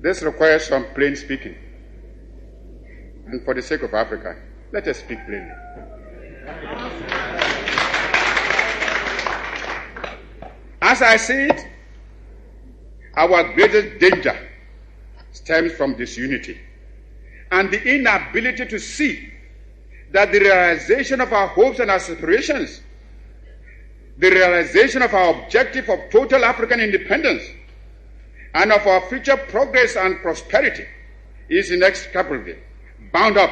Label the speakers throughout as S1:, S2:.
S1: This requires some plain speaking. And for the sake of Africa, let us speak plainly. As I see it, our greatest danger stems from disunity and the inability to see that the realization of our hopes and aspirations, the realization of our objective of total African independence, and of our future progress and prosperity is inextricably bound up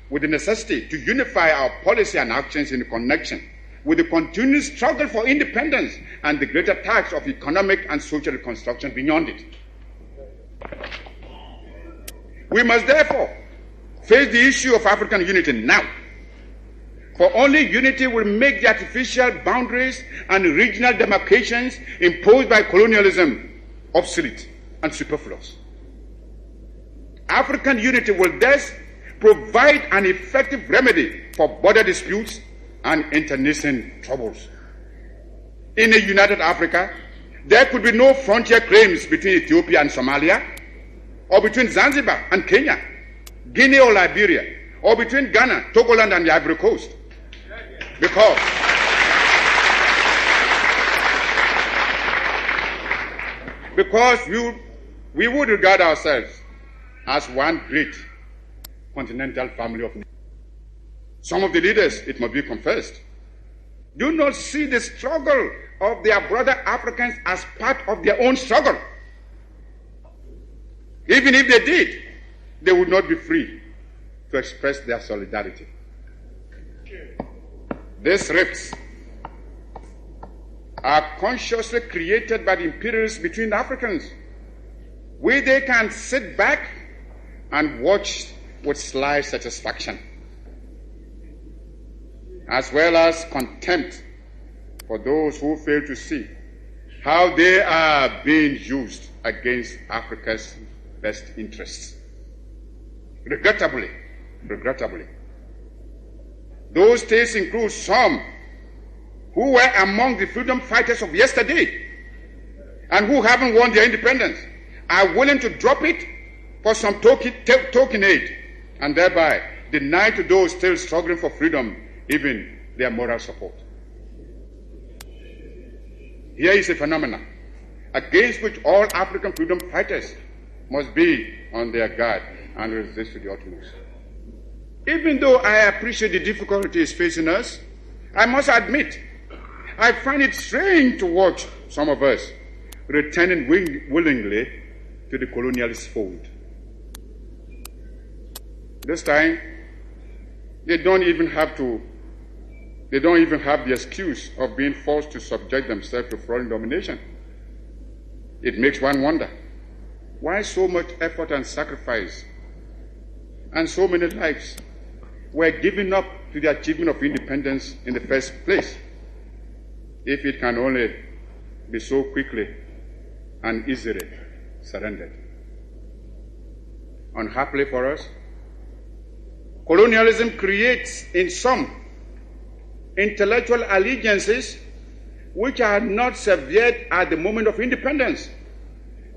S1: with the necessity to unify our policy and actions in connection with the continued struggle for independence and the greater task of economic and social reconstruction beyond it. We must therefore face the issue of African unity now, for only unity will make the artificial boundaries and regional demarcations imposed by colonialism obsolete and superfluous. African unity will thus provide an effective remedy for border disputes and internecine troubles. In a united Africa, there could be no frontier claims between Ethiopia and Somalia, or between Zanzibar and Kenya, Guinea or Liberia, or between Ghana, Togoland, and the Ivory Coast. Because we would regard ourselves as one great continental family of nations. Some of the leaders, it must be confessed, do not see the struggle of their brother Africans as part of their own struggle. Even if they did, they would not be free to express their solidarity. These rifts are consciously created by the imperialists between Africans, where they can sit back and watch with sly satisfaction, as well as contempt for those who fail to see how they are being used against Africa's best interests. Regrettably, those states include some who were among the freedom fighters of yesterday and who haven't won their independence, are willing to drop it for some token aid and thereby deny to those still struggling for freedom even their moral support. Here is a phenomenon against which all African freedom fighters must be on their guard and resist to the utmost. Even though I appreciate the difficulties facing us, I must admit, I find it strange to watch some of us returning willingly to the colonialist fold. This time, they don't even have the excuse of being forced to subject themselves to foreign domination. It makes one wonder, why so much effort and sacrifice and so many lives were given up to the achievement of independence in the first place, if it can only be so quickly and easily surrendered. Unhappily for us, colonialism creates in some intellectual allegiances which are not severed at the moment of independence,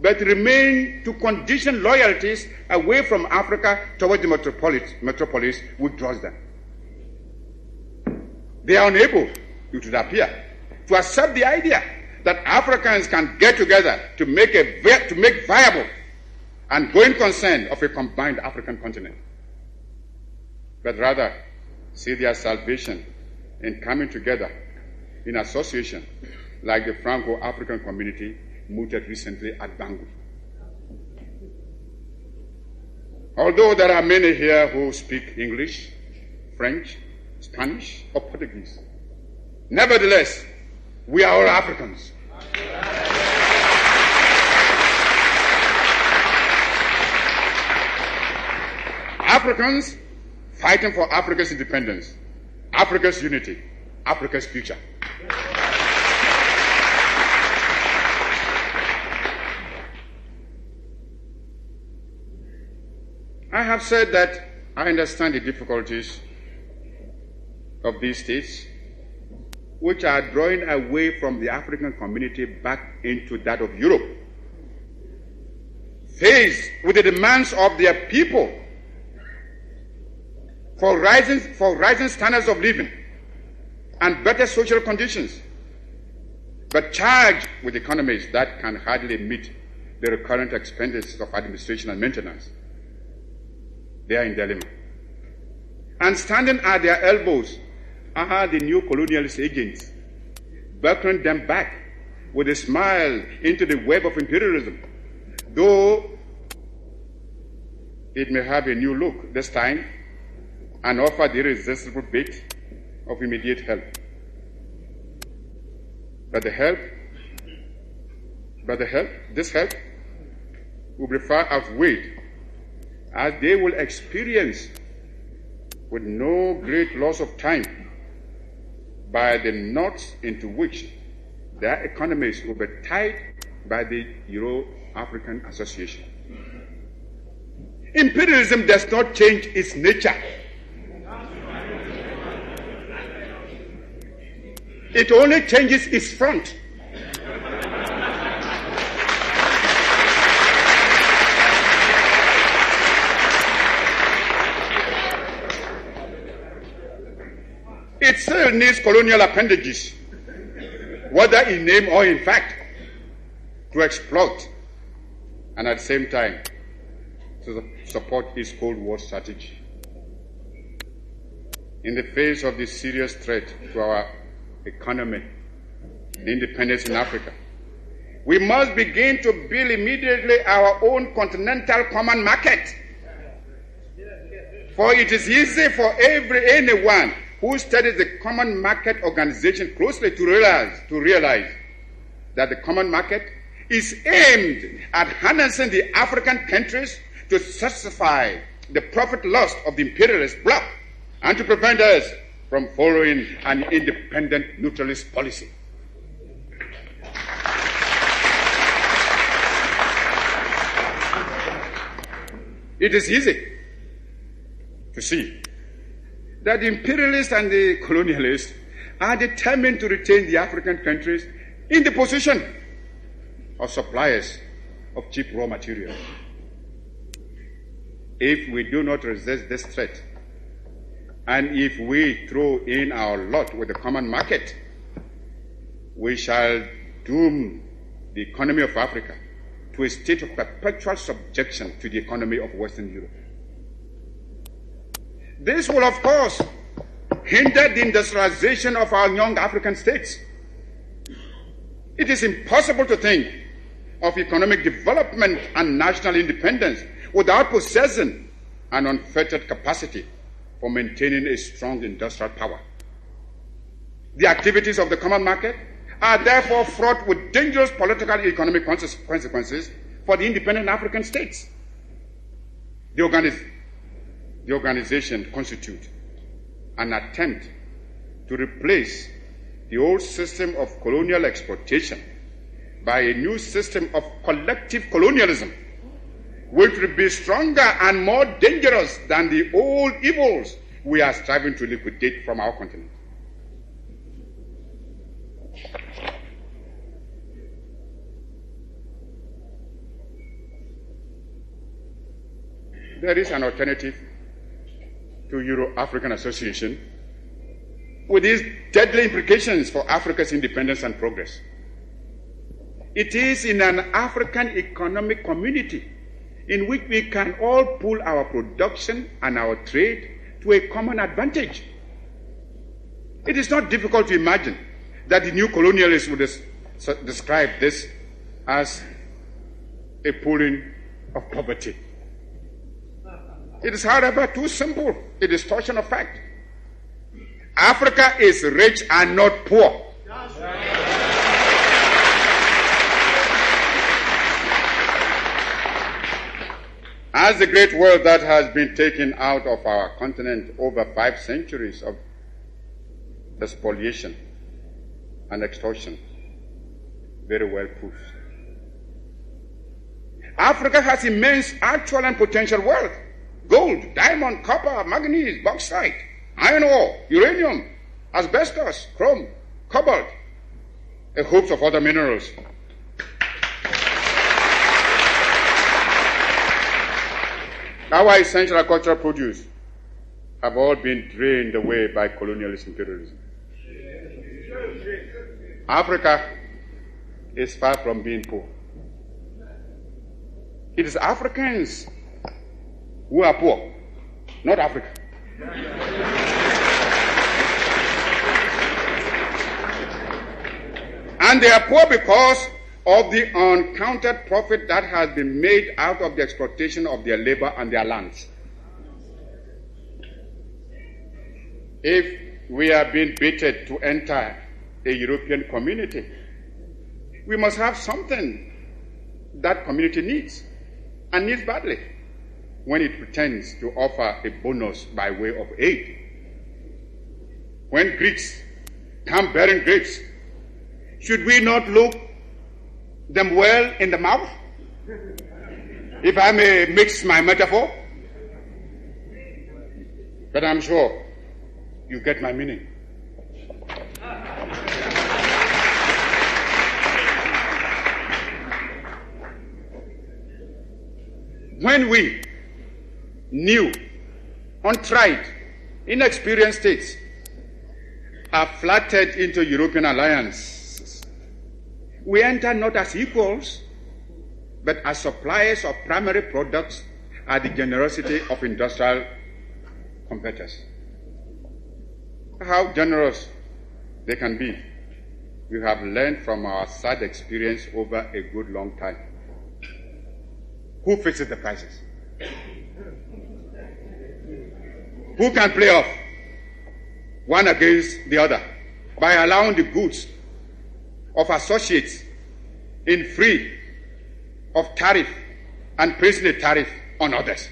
S1: but remain to condition loyalties away from Africa toward the metropolis which draws them. They are unable, it would appear, to accept the idea that Africans can get together to make viable and going concern of a combined African continent, but rather see their salvation in coming together in association like the Franco-African community mooted recently at Bangui. Although there are many here who speak English, French, Spanish, or Portuguese, nevertheless, we are all Africans. Africans fighting for Africa's independence, Africa's unity, Africa's future. I have said that I understand the difficulties of these states, which are drawing away from the African community back into that of Europe. faced with the demands of their people for rising standards of living and better social conditions, but charged with economies that can hardly meet the recurrent expenditures of administration and maintenance. They are in dilemma. And standing at their elbows are the new colonialist agents, beckoning them back with a smile into the web of imperialism, though it may have a new look this time and offer the irresistible bait of immediate help. But this help will be far outweighed, as they will experience with no great loss of time by the knots into which their economies will be tied by the Euro-African Association. Imperialism does not change its nature. It only changes its front. It still needs colonial appendages, whether in name or in fact, to exploit and at the same time to support its Cold War strategy. In the face of this serious threat to our economy, the independence in Africa, we must begin to build immediately our own continental common market. For it is easy for anyone who studies the common market organization closely to realize that the common market is aimed at harnessing the African countries to satisfy the profit lust of the imperialist bloc and to prevent us from following an independent neutralist policy. It is easy to see that the imperialists and the colonialists are determined to retain the African countries in the position of suppliers of cheap raw materials. If we do not resist this threat, and if we throw in our lot with the common market, we shall doom the economy of Africa to a state of perpetual subjection to the economy of Western Europe. This will, of course, hinder the industrialization of our young African states. It is impossible to think of economic development and national independence without possessing an unfettered capacity for maintaining a strong industrial power. The activities of the common market are therefore fraught with dangerous political and economic consequences for the independent African states. The organization constitutes an attempt to replace the old system of colonial exploitation by a new system of collective colonialism, which will be stronger and more dangerous than the old evils we are striving to liquidate from our continent. There is an alternative to Euro-African Association with its deadly implications for Africa's independence and progress. It is in an African economic community in which we can all pool our production and our trade to a common advantage. It is not difficult to imagine that the new colonialists would describe this as a pooling of poverty. It is, however, too simple a distortion of fact. Africa is rich and not poor. As the great wealth that has been taken out of our continent over 5 centuries of spoliation and extortion very well proves. Africa has immense actual and potential wealth: gold, diamond, copper, manganese, bauxite, iron ore, uranium, asbestos, chrome, cobalt, a host of other minerals. Our essential agricultural produce have all been drained away by colonialist imperialism. Africa is far from being poor. It is Africans who are poor, not Africa. And they are poor because of the uncounted profit that has been made out of the exploitation of their labor and their lands. If we are being baited to enter a European community, we must have something that community needs, and needs badly, when it pretends to offer a bonus by way of aid. When Greeks come bearing grapes, should we not look them well in the mouth? If I may mix my metaphor. But I'm sure you get my meaning. When we, new, untried, inexperienced states, are flattered into European alliances, we enter not as equals, but as suppliers of primary products at the generosity of industrial competitors. How generous they can be, we have learned from our sad experience over a good long time. Who fixes the prices? Who can play off one against the other by allowing the goods of associates in free of tariff and placing a tariff on others?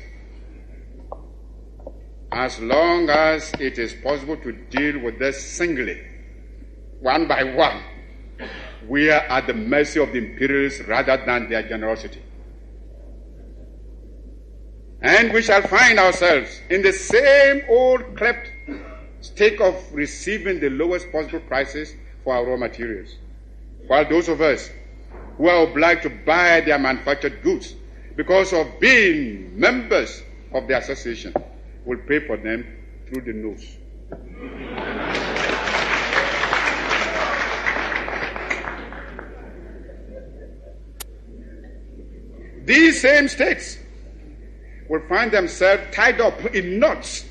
S1: As long as it is possible to deal with this singly, one by one, we are at the mercy of the imperialists rather than their generosity. And we shall find ourselves in the same old cleft state of receiving the lowest possible prices for our raw materials, while those of us who are obliged to buy their manufactured goods because of being members of the association will pay for them through the nose. These same states will find themselves tied up in knots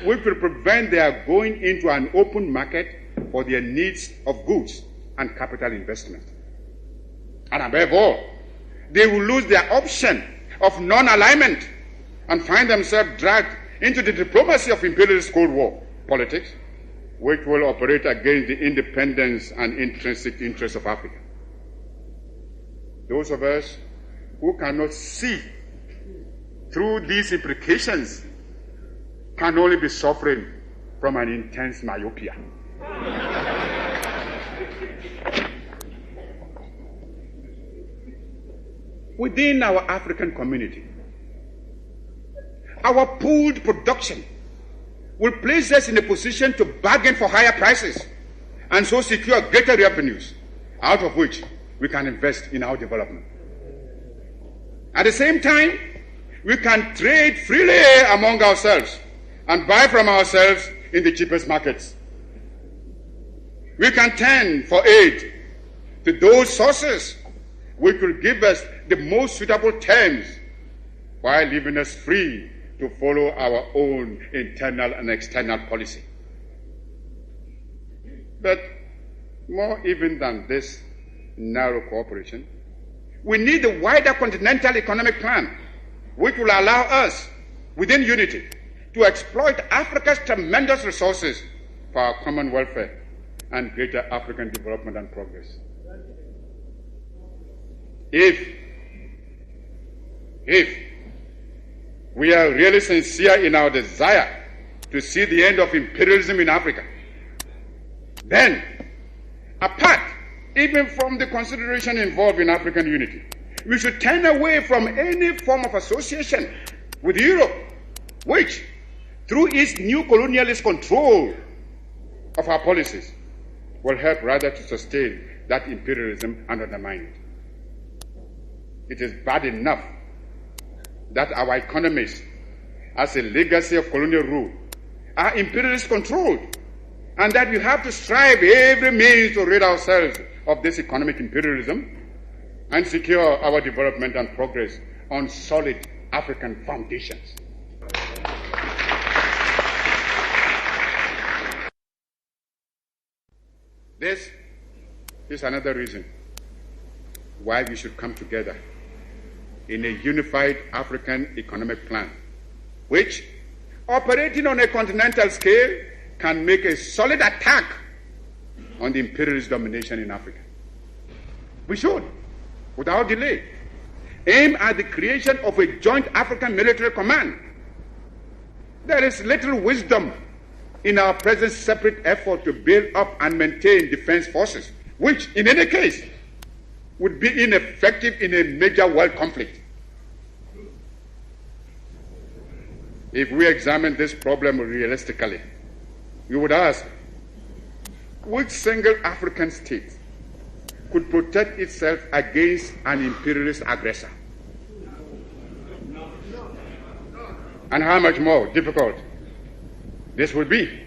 S1: which will prevent their going into an open market for their needs of goods and capital investment. And above all, they will lose their option of non-alignment and find themselves dragged into the diplomacy of imperialist Cold War politics, which will operate against the independence and intrinsic interests of Africa. Those of us who cannot see through these implications can only be suffering from an intense myopia. Within our African community, our pooled production will place us in a position to bargain for higher prices and so secure greater revenues, out of which we can invest in our development. At the same time, we can trade freely among ourselves and buy from ourselves in the cheapest markets. We can turn for aid to those sources which will give us the most suitable terms while leaving us free to follow our own internal and external policy. But more even than this narrow cooperation, we need a wider continental economic plan which will allow us, within unity, to exploit Africa's tremendous resources for our common welfare and greater African development and progress. If we are really sincere in our desire to see the end of imperialism in Africa, then, apart even from the consideration involved in African unity, we should turn away from any form of association with Europe, which, through its new colonialist control of our policies, will help rather to sustain that imperialism and undermine it. It is bad enough that our economies, as a legacy of colonial rule, are imperialist controlled, and that we have to strive every means to rid ourselves of this economic imperialism and secure our development and progress on solid African foundations. This is another reason why we should come together in a unified African economic plan, which, operating on a continental scale, can make a solid attack on the imperialist domination in Africa. We should, without delay, aim at the creation of a joint African military command. There is little wisdom in our present separate effort to build up and maintain defense forces, which, in any case, would be ineffective in a major world conflict. If we examine this problem realistically, we would ask, which single African state could protect itself against an imperialist aggressor? And how much more difficult this would be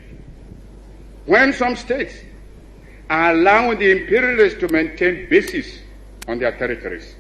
S1: when some states are allowing the imperialists to maintain bases on their territories.